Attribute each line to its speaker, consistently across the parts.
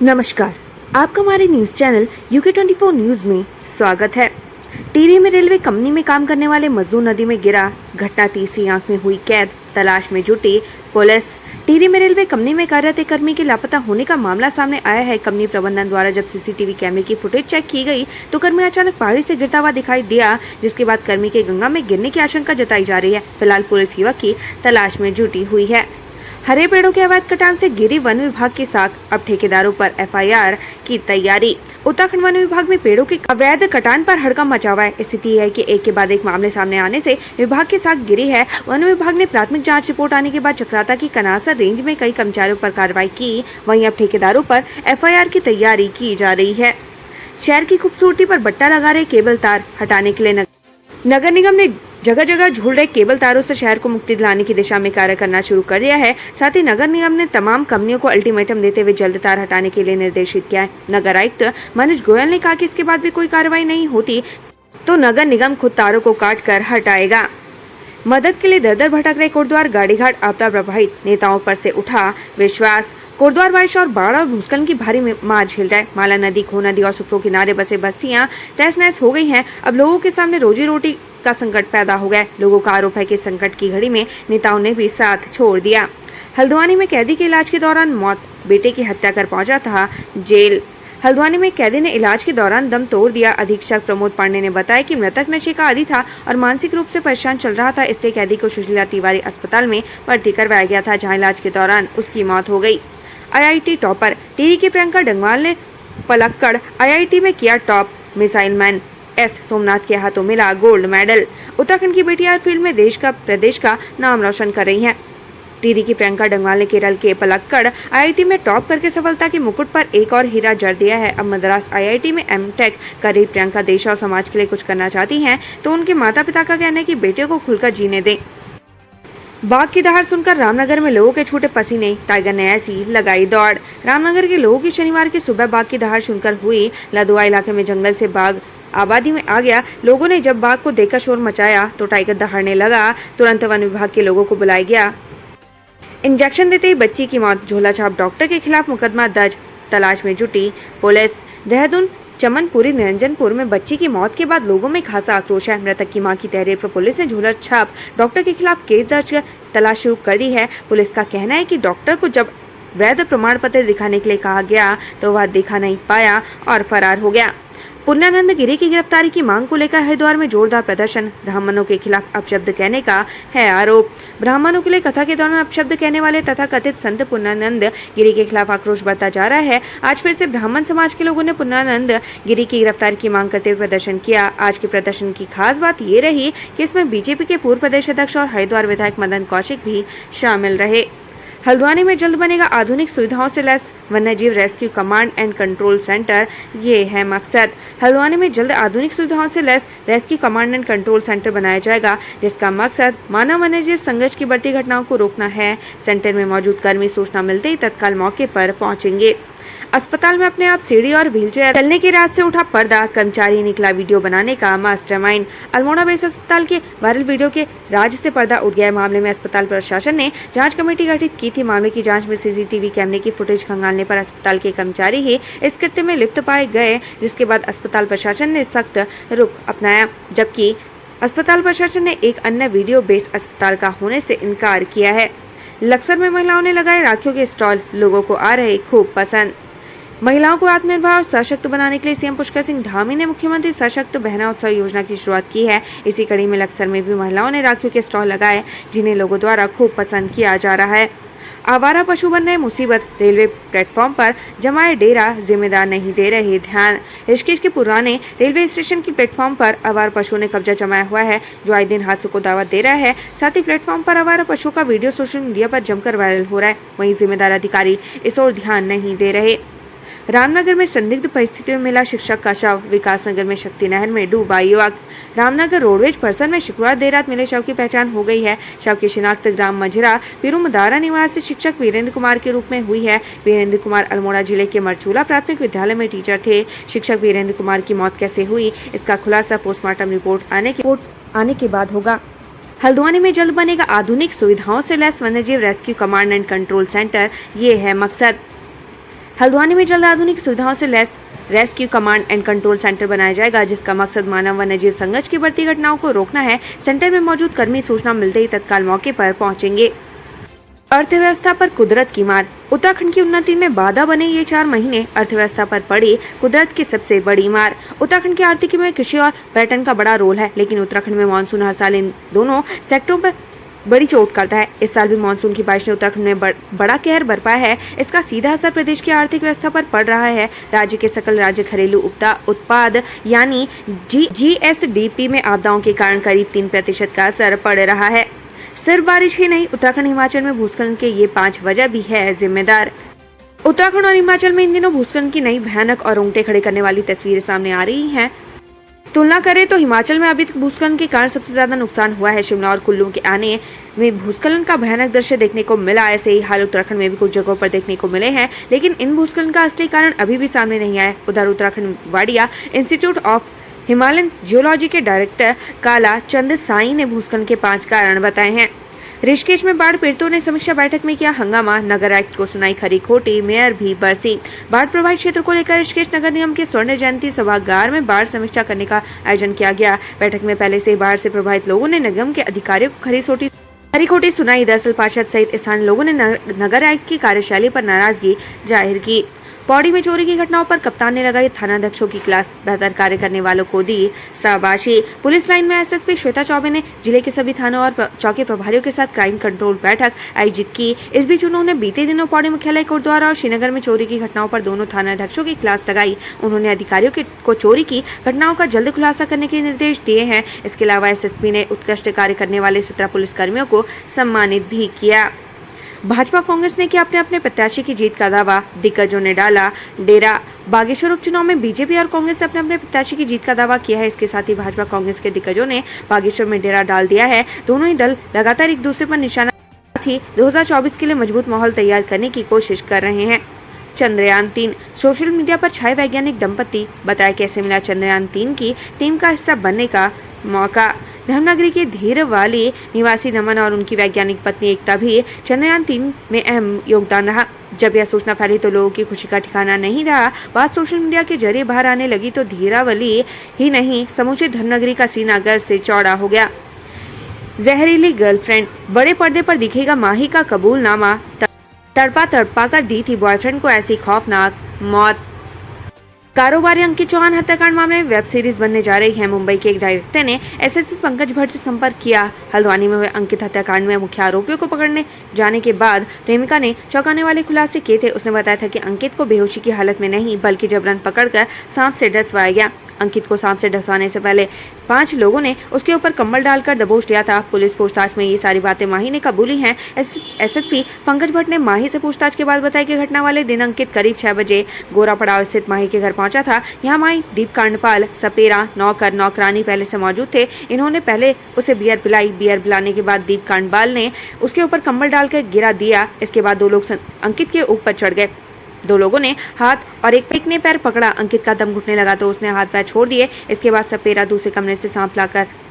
Speaker 1: नमस्कार, आपका हमारे न्यूज चैनल UK24 न्यूज में स्वागत है। टिहरी में रेलवे कंपनी में काम करने वाले मजदूर नदी में गिरा, घटना तीसरी आंख में हुई कैद, तलाश में जुटी पुलिस। टिहरी में रेलवे कंपनी में कार्यरत एक कर्मी के लापता होने का मामला सामने आया है। कंपनी प्रबंधन द्वारा जब सीसीटीवी कैमरे की फुटेज चेक की गई तो कर्मी अचानक पहाड़ी से गिरता हुआ दिखाई दिया, जिसके बाद कर्मी के गंगा में गिरने की आशंका जताई जा रही है। फिलहाल पुलिस युवक की तलाश में जुटी हुई है। हरे पेड़ों के अवैध कटान से गिरी वन विभाग की साख, अब ठेकेदारों पर FIR की तैयारी। उत्तराखंड वन विभाग में पेड़ों के अवैध कटान पर हड़कंप मचा हुआ है। स्थिति है कि एक के बाद एक मामले सामने आने से विभाग की साख गिरी है। वन विभाग ने प्राथमिक जांच रिपोर्ट आने के बाद चक्राता की कनासर रेंज में कई कर्मचारियों पर कार्रवाई की। वहीं अब ठेकेदारों पर FIR की तैयारी की जा रही है। शहर की खूबसूरती पर बट्टा लगा रहे केबल तार हटाने के लिए नगर निगम ने जगह जगह झूल रहे केबल तारों से शहर को मुक्ति दिलाने की दिशा में कार्य करना शुरू कर दिया है। साथ ही नगर निगम ने तमाम कंपनियों को अल्टीमेटम देते हुए जल्द तार हटाने के लिए निर्देशित किया है। नगर आयुक्त मनोज गोयल ने कहा कि इसके बाद भी कोई कार्रवाई नहीं होती तो नगर निगम खुद तारों को काट कर हटाएगा। मदद के लिए दर दर भटक रहे कोटद्वार गाड़ीघाट आपदा प्रभावित नेताओं पर से उठा विश्वास। कोटद्वार बारिश और बाढ़ और भूस्खलन की भारी मार झेल रहा है। माला नदी, खो नदी और सुपरो किनारे बसे बस्तियां तहस नहस हो गई हैं। अब लोगों के सामने रोजी रोटी का संकट पैदा हो गया है। लोगों का आरोप है कि संकट की घड़ी में नेताओं ने भी साथ छोड़ दिया। हल्द्वानी में कैदी के इलाज के दौरान मौत, बेटे की हत्या कर पहुंचा था जेल। हल्द्वानी में कैदी ने इलाज के दौरान दम तोड़ दिया। अधीक्षक प्रमोद पांडे ने बताया कि मृतक नशे का आदी था और मानसिक रूप से परेशान चल रहा था, इसलिए कैदी को सुशीला तिवारी अस्पताल में भर्ती करवाया गया था, जहां इलाज के दौरान उसकी मौत हो गई। IIT टॉपर टिहरी की प्रियंका डंगवाल ने पलक्कड़ IIT में किया top. Missile man S Somnath के हाथों मिला गोल्ड मेडल। उत्तराखंड की बेटियां फील्ड में प्रदेश का नाम रोशन कर रही हैं। टिहरी की प्रियंका डंगवाल ने केरल के पलक्कड़ IIT में टॉप करके सफलता के मुकुट पर एक और हीरा जड़ दिया है। अब मद्रास IIT में M.Tech कर रही प्रियंका देश और समाज के लिए कुछ करना चाहती हैं, तो उनके माता पिता का कहना है कि बेटियों को खुलकर जीने दें। बाघ की दहाड़ सुनकर रामनगर में लोगों के छूटे पसीने, टाइगर ने ऐसी लगाई दौड़। रामनगर के लोगों की शनिवार की सुबह बाघ की दहाड़ सुनकर हुई। लदुआ इलाके में जंगल से बाघ आबादी में आ गया। लोगों ने जब बाघ को देखकर शोर मचाया तो टाइगर दहाड़ने लगा। तुरंत वन विभाग के लोगों को बुलाया गया। इंजेक्शन देते ही बच्ची की मौत, झोलाछाप डॉक्टर के खिलाफ मुकदमा दर्ज, तलाश में जुटी पुलिस। देहरादून चमनपुरी निरंजनपुर में बच्ची की मौत के बाद लोगों में खासा आक्रोश है। मृतक की मां की तहरीर पर पुलिस ने झूला छाप डॉक्टर के खिलाफ केस दर्ज कर तलाश शुरू कर दी है। पुलिस का कहना है कि डॉक्टर को जब वैध प्रमाण पत्र दिखाने के लिए कहा गया तो वह दिखा नहीं पाया और फरार हो गया। पुण्यानंद गिरी की गिरफ्तारी की मांग को लेकर हरिद्वार में जोरदार प्रदर्शन। ब्राह्मणों के खिलाफ अपशब्द कहने का है आरोप। ब्राह्मणों के लिए कथा के दौरान अपशब्द कहने वाले तथा कथित संत पुण्यानंद गिरी के खिलाफ आक्रोश बढ़ता जा रहा है। आज फिर से ब्राह्मण समाज के लोगों ने पुण्यानंद गिरी की गिरफ्तारी की मांग करते हुए प्रदर्शन किया। आज के प्रदर्शन की खास बात ये रही कि इसमें बीजेपी के पूर्व प्रदेश अध्यक्ष और हरिद्वार विधायक मदन कौशिक भी शामिल रहे। हल्द्वानी में जल्द बनेगा आधुनिक सुविधाओं से लैस वन्यजीव rescue command and control centre, ये है मकसद। हल्द्वानी में जल्द आधुनिक सुविधाओं से लैस rescue command and control centre बनाया जाएगा, जिसका मकसद मानव वन्यजीव संघर्ष की बढ़ती घटनाओं को रोकना है। सेंटर में मौजूद कर्मी सूचना मिलते ही तत्काल मौके पर पहुंचेंगे। अस्पताल में अपने आप सीढ़ी और व्हीलचेयर चलने के राज से उठा पर्दा, कर्मचारी निकला वीडियो बनाने का मास्टरमाइंड। अल्मोड़ा बेस अस्पताल के वायरल वीडियो के राज से पर्दा उठ गया। मामले में अस्पताल प्रशासन ने जांच कमेटी गठित की थी। मामले की जांच में CCTV कैमरे की फुटेज खंगालने पर अस्पताल के कर्मचारी ही इस कृत्य में लिप्त पाए गए, जिसके बाद अस्पताल प्रशासन ने सख्त रुख अपनाया, जबकि अस्पताल प्रशासन ने एक अन्य वीडियो बेस अस्पताल का होने से इनकार किया है। लक्सर में महिलाओं ने लगाए राखियों के स्टॉल, लोगों को आ रहे खूब पसंद। महिलाओं को आत्मनिर्भर और सशक्त बनाने के लिए CM पुष्कर सिंह धामी ने मुख्यमंत्री सशक्त बहना उत्सव योजना की शुरुआत की है। इसी कड़ी में लक्सर में भी महिलाओं ने राखियों के स्टॉल लगाए, जिन्हें लोगों द्वारा खूब पसंद किया जा रहा है। आवारा पशु बन रहे मुसीबत, रेलवे प्लेटफॉर्म पर जमाए डेरा, जिम्मेदार नहीं दे रहे ध्यान। ऋषिकेश के पुराने रेलवे स्टेशन की प्लेटफॉर्म पर आवारा पशुओं ने कब्जा जमाया हुआ है, जो आए दिन हादसों को दावत दे रहा है। साथ ही प्लेटफॉर्म पर आवारा पशुओं का वीडियो सोशल मीडिया पर जमकर वायरल हो रहा है। वहीं जिम्मेदार अधिकारी इस ओर ध्यान नहीं दे रहे। रामनगर में संदिग्ध परिस्थितियों में मिला शिक्षक का शव, विकासनगर में शक्ति नहर में डूबा युवक। रामनगर रोडवेज परिसर में शुक्रवार देर रात मिले शव की पहचान हो गई है। शव की शिनाख्त ग्राम मझरा पिरुमदारा निवासी शिक्षक वीरेंद्र कुमार के रूप में हुई है। वीरेंद्र कुमार अल्मोड़ा जिले के मरचूला प्राथमिक विद्यालय में टीचर थे। शिक्षक वीरेंद्र कुमार की मौत कैसे हुई, इसका खुलासा पोस्टमार्टम रिपोर्ट आने के बाद होगा। हल्द्वानी में जल्द बनेगा आधुनिक सुविधाओं से लैस वन्यजीव rescue command and control centre, ये है मकसद। हल्द्वानी में जल्द आधुनिक सुविधाओं से लैस rescue command and control centre बनाया जाएगा, जिसका मकसद मानव वन्य जीव संघर्ष की बढ़ती घटनाओं को रोकना है। सेंटर में मौजूद कर्मी सूचना मिलते ही तत्काल मौके पर पहुंचेंगे। अर्थव्यवस्था पर कुदरत की मार। उत्तराखंड की उन्नति में बाधा बने ये 4 महीने अर्थव्यवस्था पर पड़ी कुदरत की सबसे बड़ी मार। उत्तराखंड की आर्थिकी में कृषि और पर्यटन का बड़ा रोल है, लेकिन उत्तराखंड में मानसून हर साल इन दोनों सेक्टरों पर बड़ी चोट करता है। इस साल भी मानसून की बारिश ने उत्तराखंड में बड़ा कहर बरपाया है। इसका सीधा असर प्रदेश की आर्थिक व्यवस्था पर पड़ रहा है। राज्य के सकल राज्य घरेलू उत्पाद यानी GSDP में आपदाओं के कारण करीब 3% का असर पड़ रहा है। सिर्फ बारिश ही नहीं, उत्तराखंड हिमाचल में भूस्खलन के ये 5 वजह भी है जिम्मेदार। उत्तराखंड और हिमाचल में इन दिनों भूस्खलन की नई भयानक और रोंगटे खड़े करने वाली तस्वीरें सामने आ रही हैं। तुलना करें तो हिमाचल में अभी तक भूस्खलन के कारण सबसे ज्यादा नुकसान हुआ है। शिमला और कुल्लू के आने में भूस्खलन का भयानक दृश्य देखने को मिला। ऐसे ही हाल उत्तराखंड में भी कुछ जगहों पर देखने को मिले हैं, लेकिन इन भूस्खलन का असली कारण अभी भी सामने नहीं आया। उधर Uttarakhand Wadia institute of Himalayan geology के डायरेक्टर काला चंद साई ने भूस्खलन के 5 कारण बताए हैं। ऋषिकेश में बाढ़ पीड़ितों ने समीक्षा बैठक में किया हंगामा, नगर आयुक्त को सुनाई खरी खोटी, मेयर भी बरसी। बाढ़ प्रभावित क्षेत्र को लेकर ऋषिकेश नगर निगम के स्वर्ण जयंती सभागार में बाढ़ समीक्षा करने का आयोजन किया गया। बैठक में पहले से ही बाढ़ से प्रभावित लोगों ने निगम के अधिकारियों को खरी खोटी सुनाई। दरअसल पार्षद सहित स्थानीय लोगों ने नगर आयुक्त की कार्यशैली पर नाराजगी जाहिर की। पौड़ी में चोरी की घटनाओं पर कप्तान ने लगाई थानाध्यक्षों की क्लास, बेहतर कार्य करने वालों को दी शाबाशी। पुलिस लाइन में एसएसपी श्वेता चौबे ने जिले के सभी थानों और चौकी प्रभारियों के साथ क्राइम कंट्रोल बैठक आयोजित की। इस बीच उन्होंने बीते दिनों पौड़ी मुख्यालय कोटद्वारा और श्रीनगर में चोरी की घटनाओं पर दोनों थानाध्यक्षों की क्लास लगाई। उन्होंने अधिकारियों को चोरी की घटनाओं का जल्द खुलासा करने के निर्देश दिए हैं। इसके अलावा एसएसपी ने उत्कृष्ट कार्य करने वाले 17 पुलिसकर्मियों को सम्मानित भी किया। भाजपा कांग्रेस ने किया अपने अपने प्रत्याशी की जीत का दावा, दिग्गजों ने डाला डेरा। बागेश्वर उपचुनाव में बीजेपी और कांग्रेस ने अपने अपने प्रत्याशी की जीत का दावा किया है। इसके साथ ही भाजपा कांग्रेस के दिग्गजों ने बागेश्वर में डेरा डाल दिया है। दोनों ही दल लगातार एक दूसरे पर निशाना साधी 2024 के लिए मजबूत माहौल तैयार करने की कोशिश कर रहे हैं। चंद्रयान 3 सोशल मीडिया पर छाए वैज्ञानिक दंपति, बताया कैसे मिला चंद्रयान 3 की टीम का हिस्सा बनने का मौका। धर्मनगरी के धीरवाली निवासी नमन और उनकी वैज्ञानिक पत्नी एकता भी चंद्रयान 3 में अहम योगदान रहा। जब यह सूचना फैली तो लोगों की खुशी का ठिकाना नहीं रहा। बात सोशल मीडिया के जरिए बाहर आने लगी तो धीरावली ही नहीं, समूचे धर्मनगरी का सीना गर्व से चौड़ा हो गया। जहरीली गर्लफ्रेंड, बड़े पर्दे पर दिखेगा माही का कबूलनामा, तड़पा कर दी थी बॉयफ्रेंड को ऐसी खौफनाक मौत। कारोबारी अंकित चौहान हत्याकांड मामले में वेब सीरीज बनने जा रही है। मुंबई के एक डायरेक्टर ने एसएसपी पंकज भट्ट से संपर्क किया। हल्द्वानी में हुए अंकित हत्याकांड में मुख्य आरोपियों को पकड़ने जाने के बाद प्रेमिका ने चौंकाने वाले खुलासे किए थे। उसने बताया था कि अंकित को बेहोशी की हालत में नहीं बल्कि जबरन पकड़कर सांप से डसवाया गया। अंकित को सांप से डसवाने से पहले 5 लोगों ने उसके ऊपर कंबल डालकर दबोच दिया था। पुलिस पूछताछ में ये सारी बातें माही ने कबूली हैं। एसएसपी पंकज भट्ट ने माही से पूछताछ के बाद बताया कि घटना वाले दिन अंकित करीब 6 बजे गोरापड़ाव स्थित माही के घर पहुंचा था। यहाँ माही, दीप कांडपाल, सपेरा, नौकर, नौकरानी पहले से मौजूद थे। इन्होंने पहले उसे बियर पिलाई। बियर पिलाने के बाद दीप कांडपाल ने उसके ऊपर कंबल डालकर गिरा दिया। इसके बाद 2 लोग अंकित के ऊपर चढ़ गए। 2 लोगों ने हाथ और एक ने पैर पकड़ा। अंकित का दम घुटने लगा तो उसने हाथ पैर छोड़ दिए। इसके बाद सपेरा दूसरे कमरे से सांप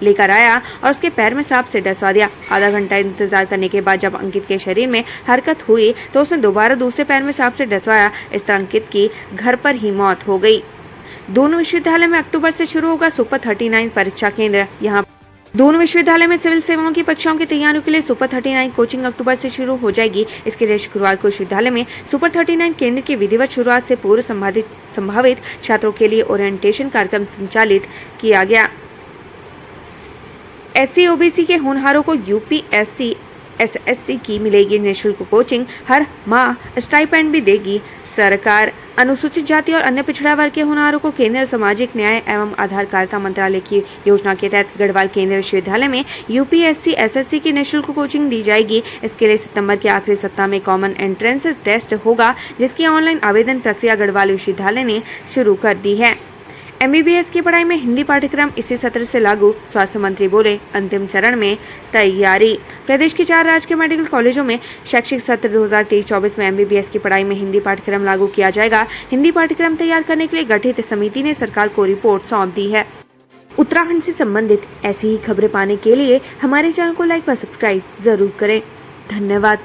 Speaker 1: लेकर आया और उसके पैर में सांप से डसवा दिया। आधा घंटा इंतजार करने के बाद जब अंकित के शरीर में हरकत हुई तो उसने दोबारा दूसरे पैर में सांप से डसवाया। इस तरह अंकित की घर पर ही मौत हो गई। दोनों विश्वविद्यालय में अक्टूबर से शुरू होगा सुपर 39 परीक्षा केंद्र। यहाँ दोनों विश्वविद्यालय में सिविल सेवाओं की परीक्षाओं की तैयारियों के लिए सुपर 39 कोचिंग अक्टूबर से शुरू हो जाएगी। इसके लिए शुक्रवार को विश्वविद्यालय में सुपर 39 केंद्र की विधिवत शुरुआत से पूर्व संभावित छात्रों के लिए ओरिएंटेशन कार्यक्रम संचालित किया गया। SC OBC के होनहारों को UPSC SSC की मिलेगी निःशुल्क कोचिंग। हर माह स्टाइपेंड भी देगी सरकार। अनुसूचित जाति और अन्य पिछड़ा वर्ग के होनहारों को केंद्रीय सामाजिक न्याय एवं आधारकारिता मंत्रालय की योजना के तहत गढ़वाल केंद्रीय विश्वविद्यालय में UPSC SSC की निःशुल्क कोचिंग दी जाएगी। इसके लिए सितंबर के आखिरी सप्ताह में कॉमन एंट्रेंस टेस्ट होगा, जिसकी ऑनलाइन आवेदन प्रक्रिया गढ़वाल विश्वविद्यालय ने शुरू कर दी है। MBBS की पढ़ाई में हिंदी पाठ्यक्रम इसी सत्र से लागू, स्वास्थ्य मंत्री बोले। अंतिम चरण में तैयारी। प्रदेश के 4 राजकीय मेडिकल कॉलेजों में शैक्षिक सत्र 2023-24 में MBBS की पढ़ाई में हिंदी पाठ्यक्रम लागू किया जाएगा। हिंदी पाठ्यक्रम तैयार करने के लिए गठित समिति ने सरकार को रिपोर्ट सौंप दी है। उत्तराखंड से संबंधित ऐसी ही खबरें पाने के लिए हमारे चैनल को लाइक व सब्सक्राइब जरूर करें। धन्यवाद।